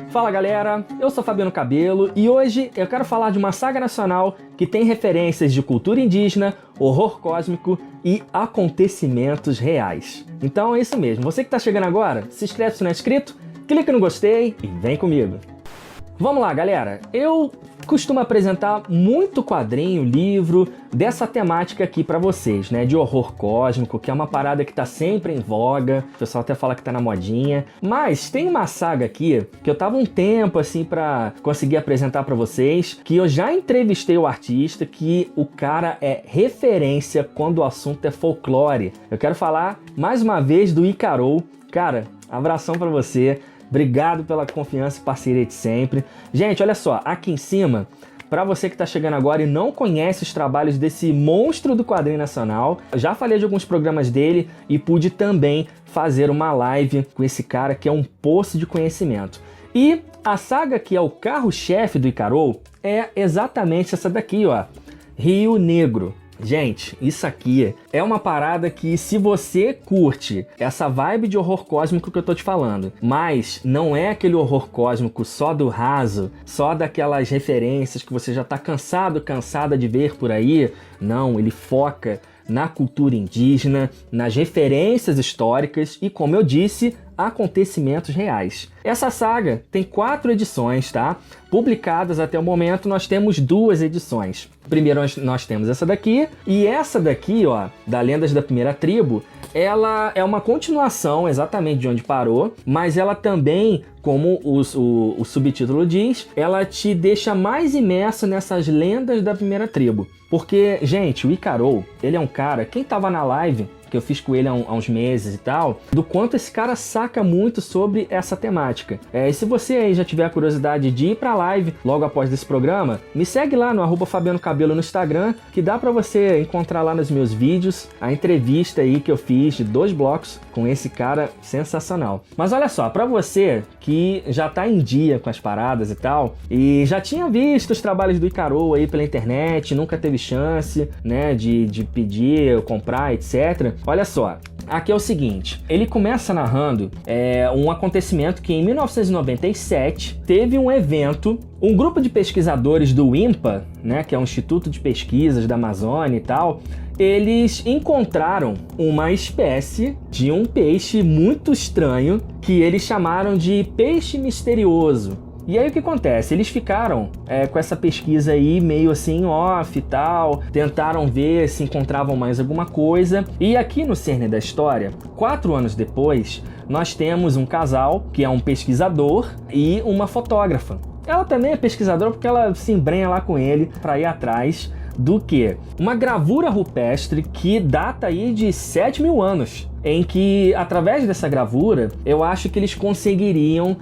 Fala galera, eu sou Fabiano Cabelo e hoje eu quero falar de uma saga nacional que tem referências de cultura indígena, horror cósmico e acontecimentos reais. Então é isso mesmo, você que está chegando agora, se inscreve se não é inscrito, clica no gostei e vem comigo. Vamos lá galera, eu costumo apresentar muito quadrinho, livro dessa temática aqui pra vocês, né, de horror cósmico, que é uma parada que tá sempre em voga, o pessoal até fala que tá na modinha, mas tem uma saga aqui que eu tava um tempo assim pra conseguir apresentar pra vocês, que eu já entrevistei o artista, que o cara é referência quando o assunto é folclore. Eu quero falar mais uma vez do Icarou. Cara, abração pra você. Obrigado pela confiança e parceria de sempre. Gente, olha só, aqui em cima, para você que está chegando agora e não conhece os trabalhos desse monstro do quadrinho nacional, eu já falei de alguns programas dele e pude também fazer uma live com esse cara que é um poço de conhecimento. E a saga que é o carro-chefe do Icarou é exatamente essa daqui, ó, Rio Negro. Gente, isso aqui é uma parada que, se você curte essa vibe de horror cósmico que eu tô te falando, mas não é aquele horror cósmico só do raso, só daquelas referências que você já tá cansada de ver por aí, não, ele foca na cultura indígena, nas referências históricas e, como eu disse, acontecimentos reais. Essa saga tem 4 edições, tá? Publicadas até o momento, nós temos 2 edições. Primeiro nós temos essa daqui, e essa daqui, ó, da Lendas da Primeira Tribo, ela é uma continuação exatamente de onde parou, mas ela também, como o subtítulo diz, ela te deixa mais imerso nessas lendas da Primeira Tribo. Porque, gente, o Icarou, ele é um cara, quem tava na live que eu fiz com ele há uns meses e tal, do quanto esse cara saca muito sobre essa temática. E se você aí já tiver a curiosidade de ir pra live logo após esse programa, me segue lá no @FabianoCabelo no Instagram, que dá pra você encontrar lá nos meus vídeos a entrevista aí que eu fiz de 2 blocos com esse cara sensacional. Mas olha só, pra você que já tá em dia com as paradas e tal, e já tinha visto os trabalhos do Icarou aí pela internet, nunca teve chance, né, de pedir, comprar, etc. Olha só, aqui é o seguinte, ele começa narrando um acontecimento que em 1997 teve um evento, um grupo de pesquisadores do INPA, né, que é um Instituto de Pesquisas da Amazônia e tal, eles encontraram uma espécie de um peixe muito estranho que eles chamaram de peixe misterioso. E aí o que acontece? Eles ficaram com essa pesquisa aí meio assim off e tal, tentaram ver se encontravam mais alguma coisa. E aqui no cerne da história, 4 anos depois, nós temos um casal que é um pesquisador e uma fotógrafa. Ela também é pesquisadora porque ela se embrenha lá com ele para ir atrás do que? Uma gravura rupestre que data aí de 7.000 anos, em que, através dessa gravura, eu acho que eles conseguiriam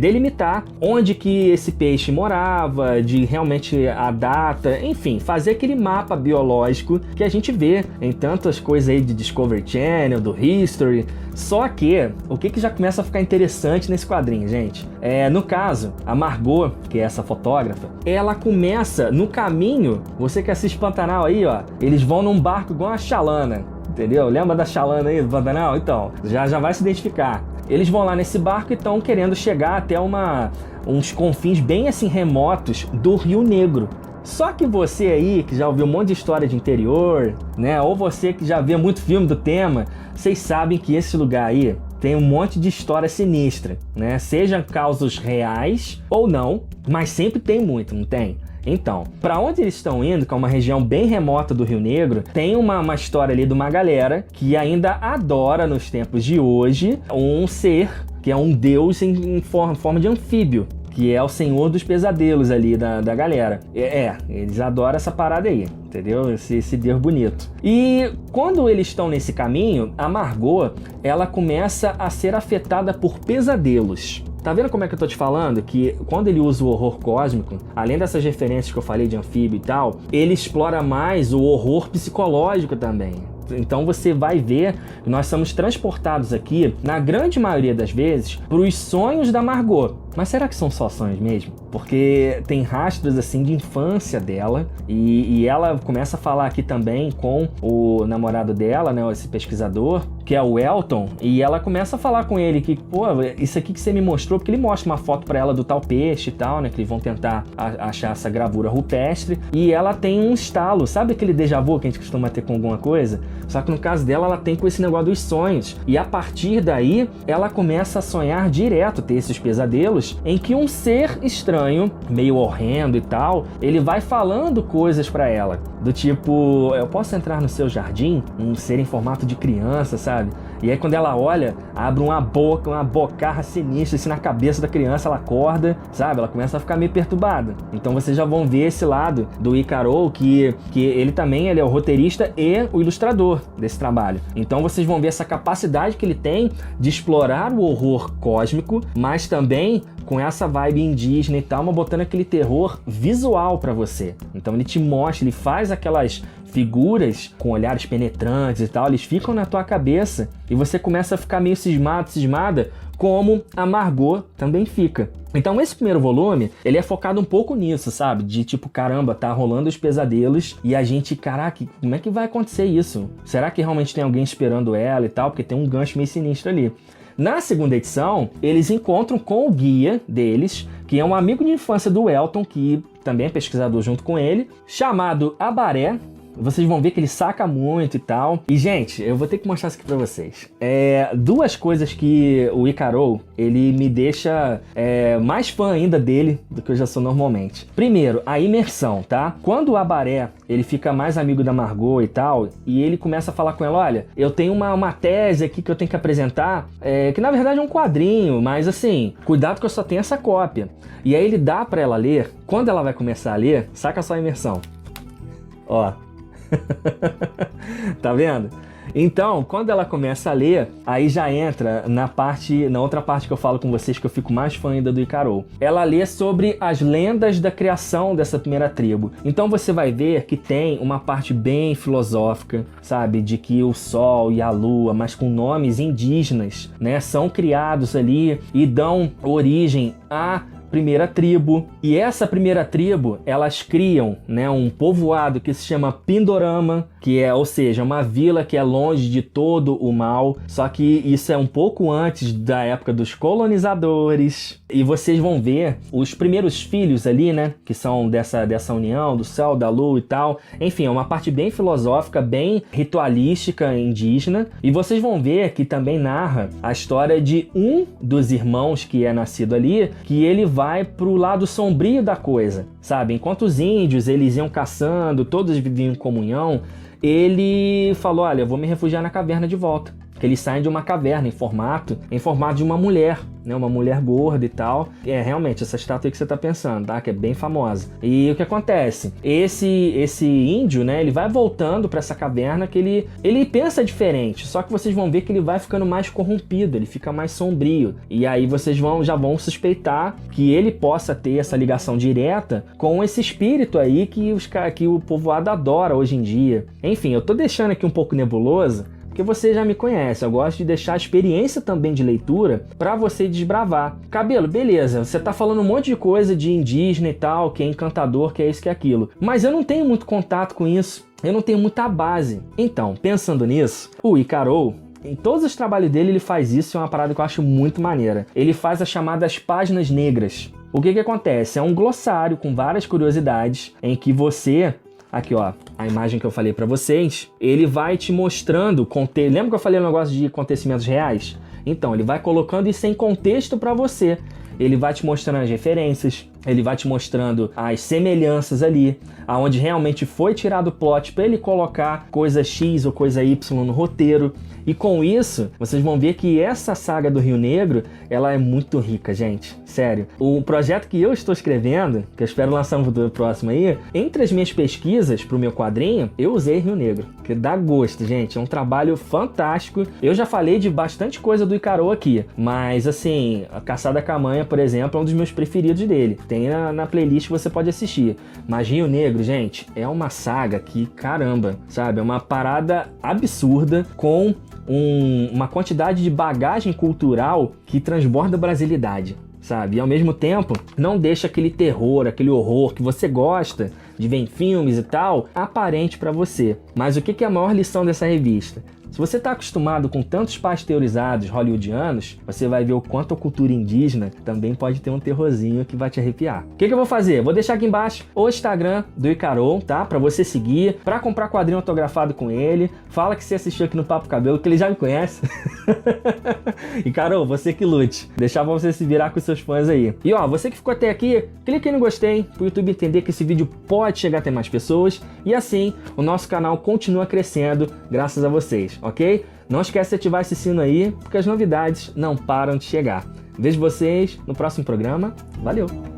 delimitar onde que esse peixe morava, de realmente a data, enfim, fazer aquele mapa biológico que a gente vê em tantas coisas aí de Discovery Channel, do History. Só que, o que já começa a ficar interessante nesse quadrinho, gente? No caso, a Margot, que é essa fotógrafa, ela começa no caminho, você que assiste Pantanal aí, ó, eles vão num barco igual uma chalana, entendeu? Lembra da chalana aí do Pantanal? Então, já vai se identificar. Eles vão lá nesse barco e estão querendo chegar até uns confins bem assim remotos do Rio Negro. Só que você aí, que já ouviu um monte de história de interior, né? Ou você que já vê muito filme do tema, vocês sabem que esse lugar aí tem um monte de história sinistra, né? Sejam causos reais ou não, mas sempre tem muito, não tem? Então, para onde eles estão indo, que é uma região bem remota do Rio Negro, tem uma história ali de uma galera que ainda adora, nos tempos de hoje, um ser que é um deus em forma de anfíbio, que é o senhor dos pesadelos ali da galera. Eles adoram essa parada aí, entendeu? Esse deus bonito. E quando eles estão nesse caminho, a Margot, ela começa a ser afetada por pesadelos. Tá vendo como é que eu tô te falando? Que quando ele usa o horror cósmico, além dessas referências que eu falei de anfíbio e tal, ele explora mais o horror psicológico também. Então você vai ver que nós somos transportados aqui, na grande maioria das vezes, para os sonhos da Margot. Mas será que são só sonhos mesmo? Porque tem rastros assim de infância dela e ela começa a falar aqui também com o namorado dela, né, esse pesquisador, que é o Elton, e ela começa a falar com ele que, pô, isso aqui que você me mostrou, porque ele mostra uma foto pra ela do tal peixe e tal, né, que eles vão tentar achar essa gravura rupestre, e ela tem um estalo, sabe aquele déjà vu que a gente costuma ter com alguma coisa? Só que no caso dela, ela tem com esse negócio dos sonhos, e a partir daí, ela começa a sonhar direto, ter esses pesadelos, em que um ser estranho, meio horrendo e tal, ele vai falando coisas pra ela, do tipo, eu posso entrar no seu jardim? Um ser em formato de criança, sabe? E aí quando ela olha, abre uma boca, uma bocarra sinistra assim na cabeça da criança, ela acorda, sabe? Ela começa a ficar meio perturbada. Então vocês já vão ver esse lado do Icaro, que ele também ele é o roteirista e o ilustrador desse trabalho. Então vocês vão ver essa capacidade que ele tem de explorar o horror cósmico, mas também com essa vibe indígena e tal, mas botando aquele terror visual pra você. Então ele te mostra, ele faz aquelas figuras com olhares penetrantes e tal, eles ficam na tua cabeça e você começa a ficar meio cismada, como a Margot também fica. Então esse primeiro volume, ele é focado um pouco nisso, sabe? De tipo, caramba, tá rolando os pesadelos e a gente, caraca, como é que vai acontecer isso? Será que realmente tem alguém esperando ela e tal? Porque tem um gancho meio sinistro ali. Na segunda edição, eles encontram com o guia deles, que é um amigo de infância do Elton, que também é pesquisador junto com ele, chamado Abaré. Vocês vão ver que ele saca muito e tal. E, gente, eu vou ter que mostrar isso aqui pra vocês. Duas coisas que o Icaro, ele me deixa mais fã ainda dele do que eu já sou normalmente. Primeiro, a imersão, tá? Quando o Abaré, ele fica mais amigo da Margot e tal, e ele começa a falar com ela, olha, eu tenho uma tese aqui que eu tenho que apresentar, que na verdade é um quadrinho, mas assim, cuidado que eu só tenho essa cópia. E aí ele dá pra ela ler. Quando ela vai começar a ler, saca só a imersão. Ó. Tá vendo? Então, quando ela começa a ler, aí já entra na outra parte que eu falo com vocês, que eu fico mais fã ainda do Icaro. Ela lê sobre as lendas da criação dessa primeira tribo. Então você vai ver que tem uma parte bem filosófica, sabe? De que o Sol e a Lua, mas com nomes indígenas, né? São criados ali e dão origem a primeira tribo. E essa primeira tribo, elas criam, né, um povoado que se chama Pindorama, que é, ou seja, uma vila que é longe de todo o mal, só que isso é um pouco antes da época dos colonizadores. E vocês vão ver os primeiros filhos ali, né, que são dessa união do céu, da lua e tal. Enfim, é uma parte bem filosófica, bem ritualística indígena. E vocês vão ver que também narra a história de um dos irmãos que é nascido ali, que ele vai pro lado sombrio da coisa, sabe? Enquanto os índios, eles iam caçando, todos viviam em comunhão, ele falou, olha, eu vou me refugiar na caverna de volta. Que eles saem de uma caverna em formato de uma mulher, né? Uma mulher gorda e tal. É realmente essa estátua aí que você tá pensando, tá? Que é bem famosa. E o que acontece? Esse índio, né? Ele vai voltando para essa caverna que ele pensa diferente. Só que vocês vão ver que ele vai ficando mais corrompido, ele fica mais sombrio. E aí vocês já vão suspeitar que ele possa ter essa ligação direta com esse espírito aí que o povoado adora hoje em dia. Enfim, eu tô deixando aqui um pouco nebuloso, porque você já me conhece, eu gosto de deixar a experiência também de leitura para você desbravar. Cabelo, beleza, você tá falando um monte de coisa de indígena e tal, que é encantador, que é isso, que é aquilo. Mas eu não tenho muito contato com isso, eu não tenho muita base. Então, pensando nisso, o Icaro, em todos os trabalhos dele, ele faz isso, é uma parada que eu acho muito maneira. Ele faz as chamadas páginas negras. O que acontece? É um glossário com várias curiosidades em que você... Aqui, ó, a imagem que eu falei pra vocês, ele vai te mostrando, lembra que eu falei o negócio de acontecimentos reais? Então, ele vai colocando isso em contexto pra você. Ele vai te mostrando as referências, ele vai te mostrando as semelhanças ali, aonde realmente foi tirado o plot para ele colocar coisa X ou coisa Y no roteiro. E com isso, vocês vão ver que essa saga do Rio Negro, ela é muito rica, gente. Sério. O projeto que eu estou escrevendo, que eu espero lançar no futuro próximo aí, entre as minhas pesquisas pro meu quadrinho, eu usei Rio Negro. Que dá gosto, gente. É um trabalho fantástico. Eu já falei de bastante coisa do Icaro aqui, mas assim, a Caçada Camanha, por exemplo, é um dos meus preferidos dele. Tem na playlist que você pode assistir. Mas Rio Negro, gente, é uma saga que, caramba, sabe? É uma parada absurda com uma quantidade de bagagem cultural que transborda brasilidade, sabe? E ao mesmo tempo, não deixa aquele terror, aquele horror que você gosta de ver em filmes e tal, aparente pra você. Mas o que é a maior lição dessa revista? Se você está acostumado com tantos pasteurizados hollywoodianos, você vai ver o quanto a cultura indígena também pode ter um terrorzinho que vai te arrepiar. O que eu vou fazer? Vou deixar aqui embaixo o Instagram do Icarol, tá? Pra você seguir, pra comprar quadrinho autografado com ele. Fala que você assistiu aqui no Papo Cabelo, que ele já me conhece. Icarol, você que lute. Deixar pra você se virar com seus fãs aí. E ó, você que ficou até aqui, clique aí no gostei, pro YouTube entender que esse vídeo pode chegar até mais pessoas. E assim, o nosso canal continua crescendo graças a vocês. Ok? Não esquece de ativar esse sino aí, porque as novidades não param de chegar. Vejo vocês no próximo programa. Valeu!